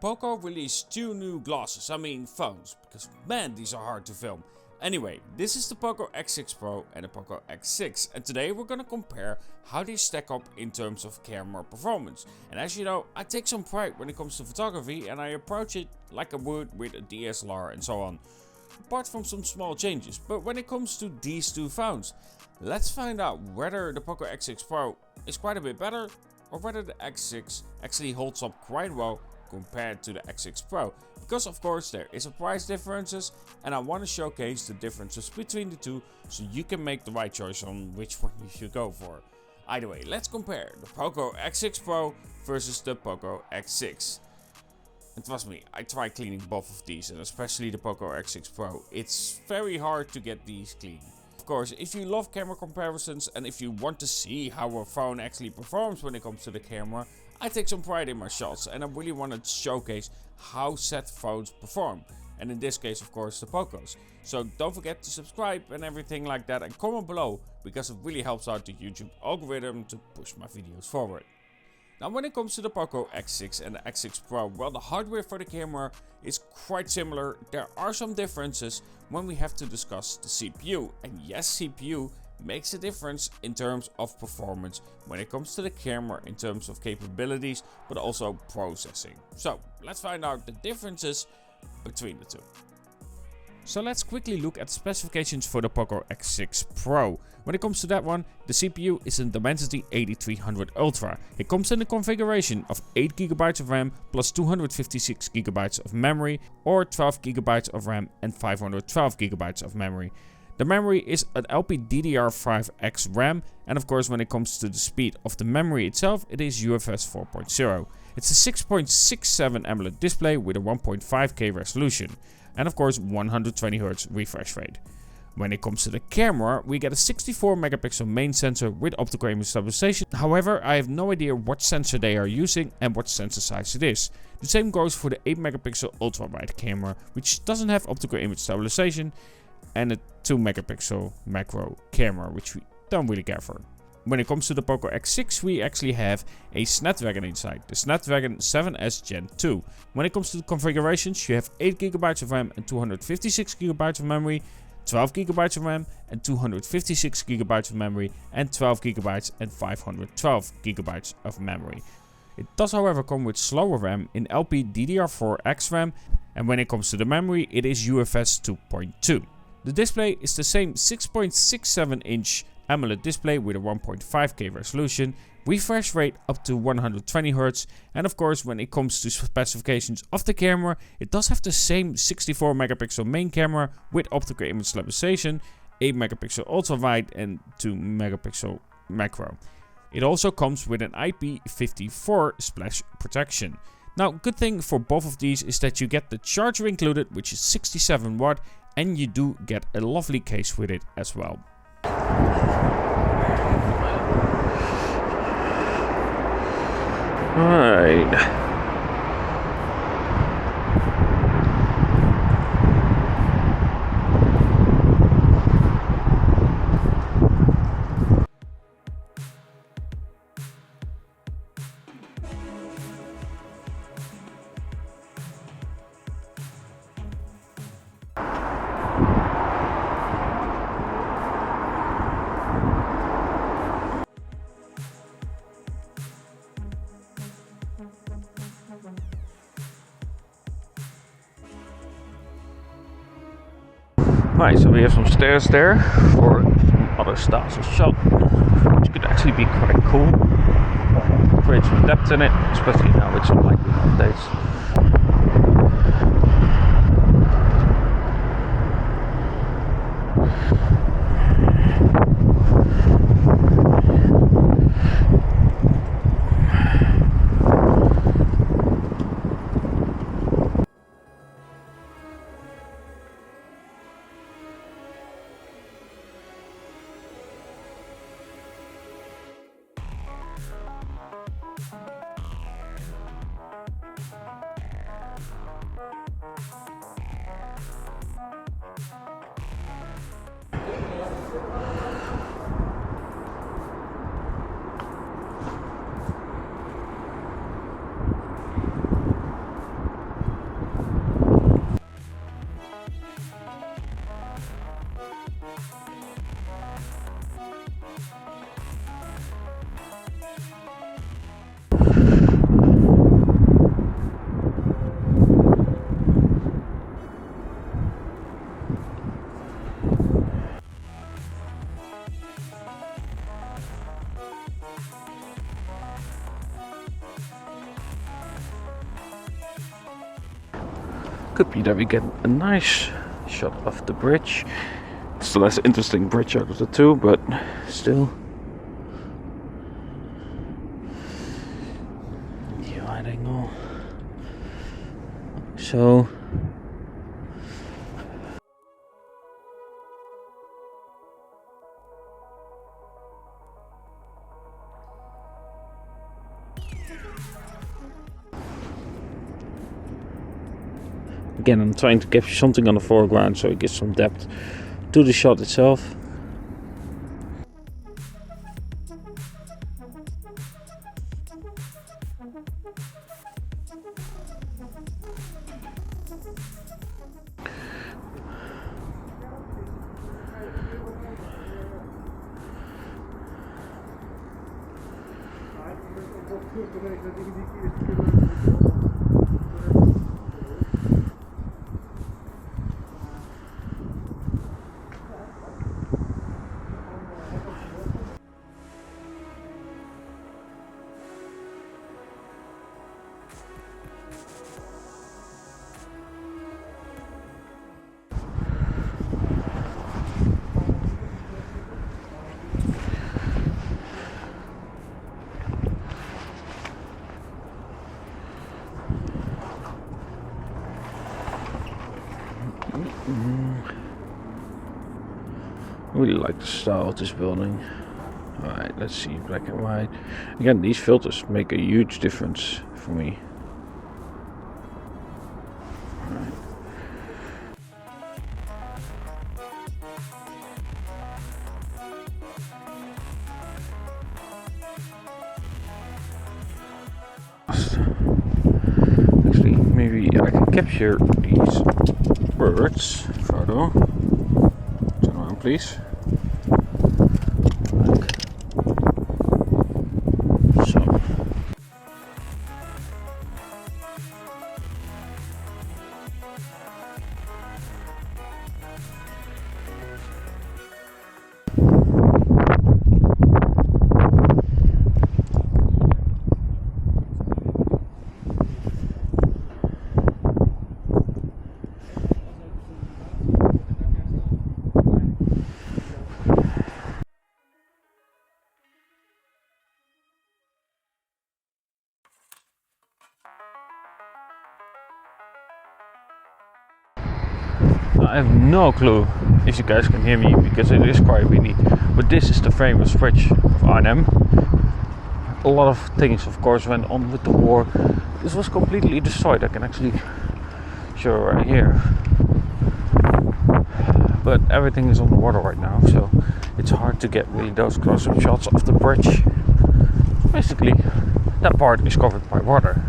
Poco released two new glasses, phones, because man, these are hard to film. Anyway, this is the Poco X6 Pro and the Poco X6, and today we're gonna compare how they stack up in terms of camera performance. And as you know, I take some pride when it comes to photography and I approach it like I would with a DSLR and so on. Apart from some small changes, but when it comes to these two phones, let's find out whether the Poco X6 Pro is quite a bit better or whether the X6 actually holds up quite well compared to the X6 Pro, because of course there is a price differences and I want to showcase the differences between the two so you can make the right choice on which one you should go for. Either way, let's compare the Poco X6 Pro versus the Poco X6. And trust me, I tried cleaning both of these, and especially the Poco X6 Pro. It's very hard to get these clean. Of course, if you love camera comparisons and if you want to see how a phone actually performs when it comes to the camera, I take some pride in my shots and I really want to showcase how said phones perform. And in this case, of course, the Pocos. So don't forget to subscribe and everything like that, and comment below, because it really helps out the YouTube algorithm to push my videos forward. Now when it comes to the Poco X6 and the X6 Pro, well, the hardware for the camera is quite similar. There are some differences when we have to discuss the CPU. And yes, CPU makes a difference in terms of performance when it comes to the camera in terms of capabilities, but also processing. So let's find out the differences between the two. So let's quickly look at specifications for the Poco X6 Pro. When it comes to that one, the CPU is in Dimensity 8300 Ultra. It comes in a configuration of 8GB of RAM plus 256GB of memory, or 12GB of RAM and 512GB of memory. The memory is an LPDDR5X RAM, and of course when it comes to the speed of the memory itself, it is UFS 4.0. It's a 6.67 AMOLED display with a 1.5K resolution, and of course 120Hz refresh rate. When it comes to the camera, we get a 64 megapixel main sensor with optical image stabilization. However, I have no idea what sensor they are using and what sensor size it is. The same goes for the 8 megapixel ultra wide camera, which doesn't have optical image stabilization, and a 2 megapixel macro camera, which we don't really care for. When it comes to the Poco X6, we actually have a Snapdragon inside, the Snapdragon 7S Gen 2. When it comes to the configurations, you have 8GB of RAM and 256GB of memory, 12GB of RAM and 256GB of memory, and 12GB and 512GB of memory. It does however come with slower RAM in LPDDR4X RAM, and when it comes to the memory, it is UFS 2.2. The display is the same 6.67 inch AMOLED display with a 1.5K resolution, refresh rate up to 120Hz, and of course when it comes to specifications of the camera, it does have the same 64 megapixel main camera with optical image stabilization, 8 megapixel ultra wide and 2 megapixel macro. It also comes with an IP54 splash protection. Now, good thing for both of these is that you get the charger included, which is 67 watt, and you do get a lovely case with it as well. Alright. Right, so we have some stairs there for other styles of shot, which could actually be quite cool. Create some depth in it, especially now with some lighting updates. Could be that we get a nice shot of the bridge. It's the less interesting bridge out of the two, but still. The wide angle. So. Again, I'm trying to capture something on the foreground so it gives some depth to the shot itself. I really like the style of this building. Alright, let's see, black and white. Again, these filters make a huge difference for me. Alright. Actually, maybe I can capture these birds photo. Turn around, please. I have no clue if you guys can hear me because it is quite windy, but this is the famous bridge of Arnhem. A lot of things of course went on with the war. This was completely destroyed, I can actually show right here. But everything is on the water right now, so it's hard to get really those close-up shots of the bridge. Basically, that part is covered by water.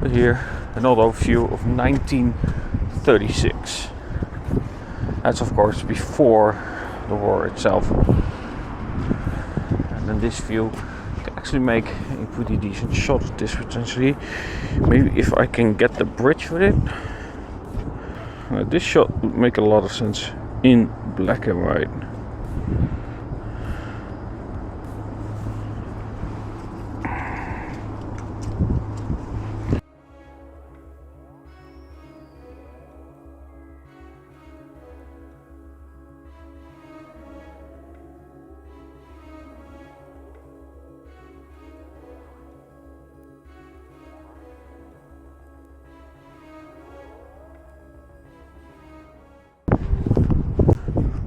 But here, another view of 1936. That's of course before the war itself. And then this view can actually make a pretty decent shot of this potentially. Maybe if I can get the bridge with it. This shot would make a lot of sense in black and white.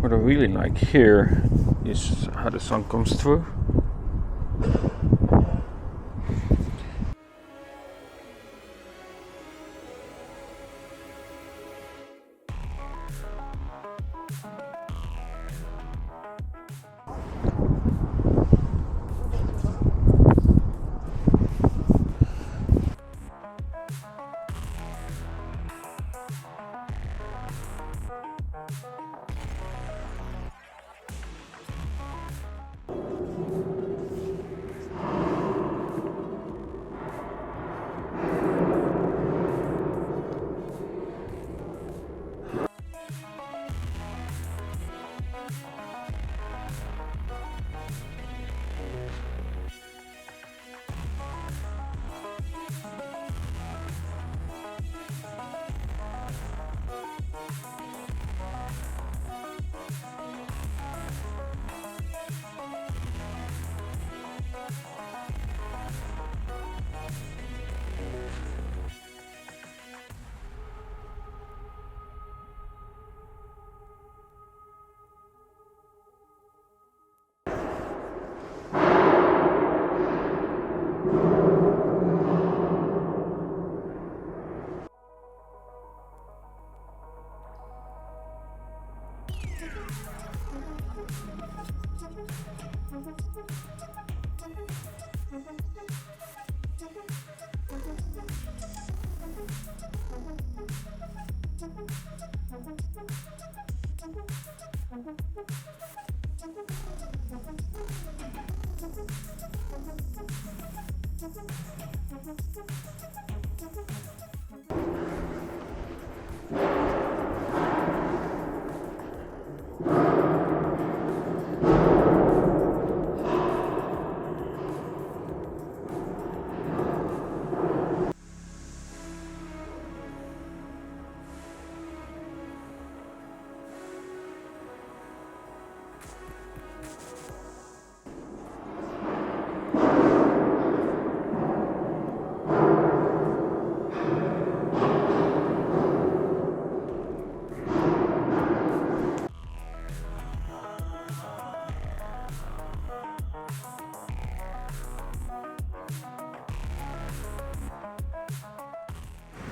What I really like here is how the sun comes through.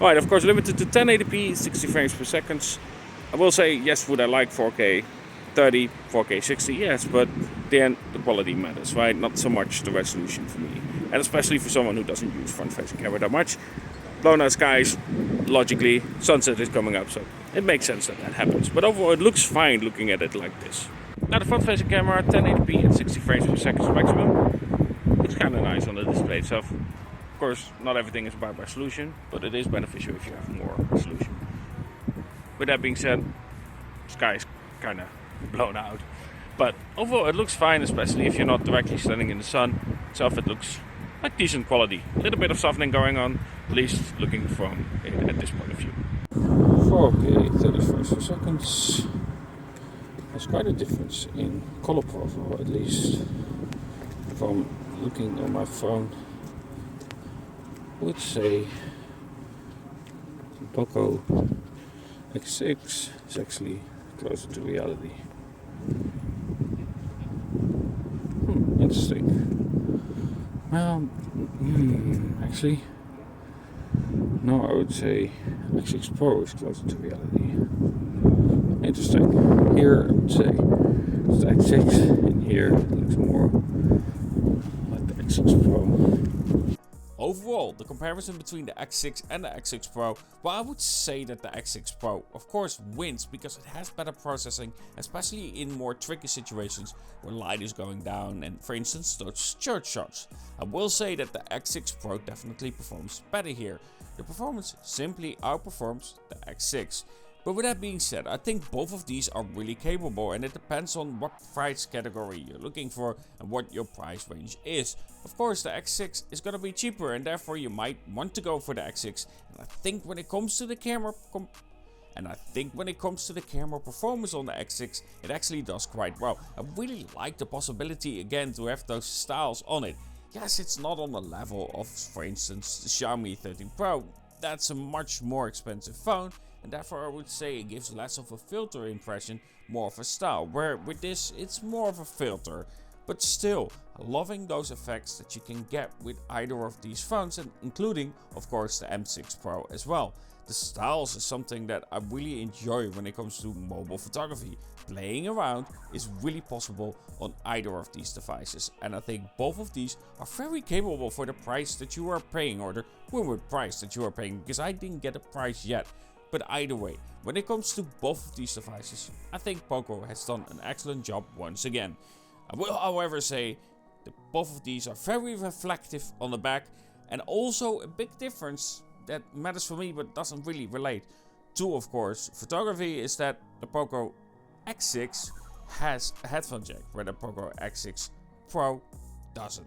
Alright, of course limited to 1080p, 60 frames per second. I will say, yes, would I like 4K 30, 4K 60? Yes, but then the quality matters, right? Not so much the resolution for me. And especially for someone who doesn't use front-facing camera that much. Blown out skies, logically, sunset is coming up, so it makes sense that that happens. But overall, it looks fine looking at it like this. Now the front-facing camera, 1080p and 60 frames per second maximum. It's kind of nice on the display itself. Of course, not everything is by resolution, but it is beneficial if you have more resolution. With that being said, sky is kind of blown out. But overall, it looks fine, especially if you're not directly standing in the sun. Itself, it looks like decent quality. A little bit of softening going on, at least looking from it at this point of view. 4K 30 frames per second. There's quite a difference in color profile, at least from looking on my phone. I would say Poco X6 is actually closer to reality. Interesting. Well, actually, no, I would say X6 Pro is closer to reality. Interesting. Here I would say it's the X6, and here it looks more like the X6 Pro. Overall, the comparison between the X6 and the X6 Pro, well, I would say that the X6 Pro of course wins because it has better processing, especially in more tricky situations where light is going down and, for instance, those church shots. I will say that the X6 Pro definitely performs better here. The performance simply outperforms the X6. But with that being said, I think both of these are really capable, and it depends on what price category you're looking for and what your price range is. Of course, the X6 is going to be cheaper, and therefore you might want to go for the X6. And I think when it comes to the camera performance on the X6, it actually does quite well. I really like the possibility again to have those styles on it. Yes, it's not on the level of, for instance, the Xiaomi 13 Pro. That's a much more expensive phone. And therefore I would say it gives less of a filter impression, more of a style, where with this it's more of a filter. But still, loving those effects that you can get with either of these phones, and including of course the M6 Pro as well. The styles is something that I really enjoy when it comes to mobile photography. Playing around is really possible on either of these devices, and I think both of these are very capable for the price that you are paying, or the rumored price that you are paying, because I didn't get a price yet. But either way, when it comes to both of these devices, I think Poco has done an excellent job once again. I will however say that both of these are very reflective on the back, and also a big difference that matters for me but doesn't really relate to, of course, photography, is that the Poco X6 has a headphone jack, where the Poco X6 Pro doesn't.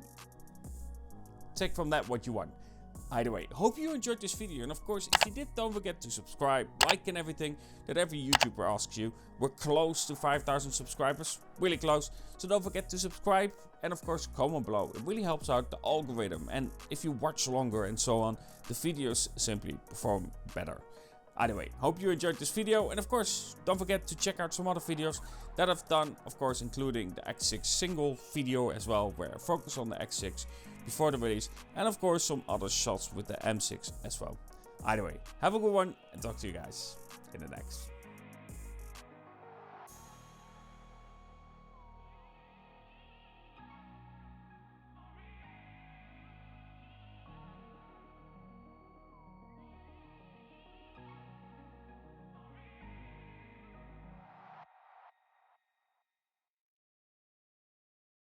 Take from that what you want. Either way, hope you enjoyed this video, and of course if you did, don't forget to subscribe, like, and everything that every YouTuber asks you. We're close to 5,000 subscribers, really close, so don't forget to subscribe, and of course comment below. It really helps out the algorithm, and if you watch longer and so on, the videos simply perform better. Either way, hope you enjoyed this video, and of course don't forget to check out some other videos that I've done, of course including the X6 single video as well, where I focus on the X6 before the release, and of course some other shots with the M6 as well. Either way, have a good one, and talk to you guys in the next.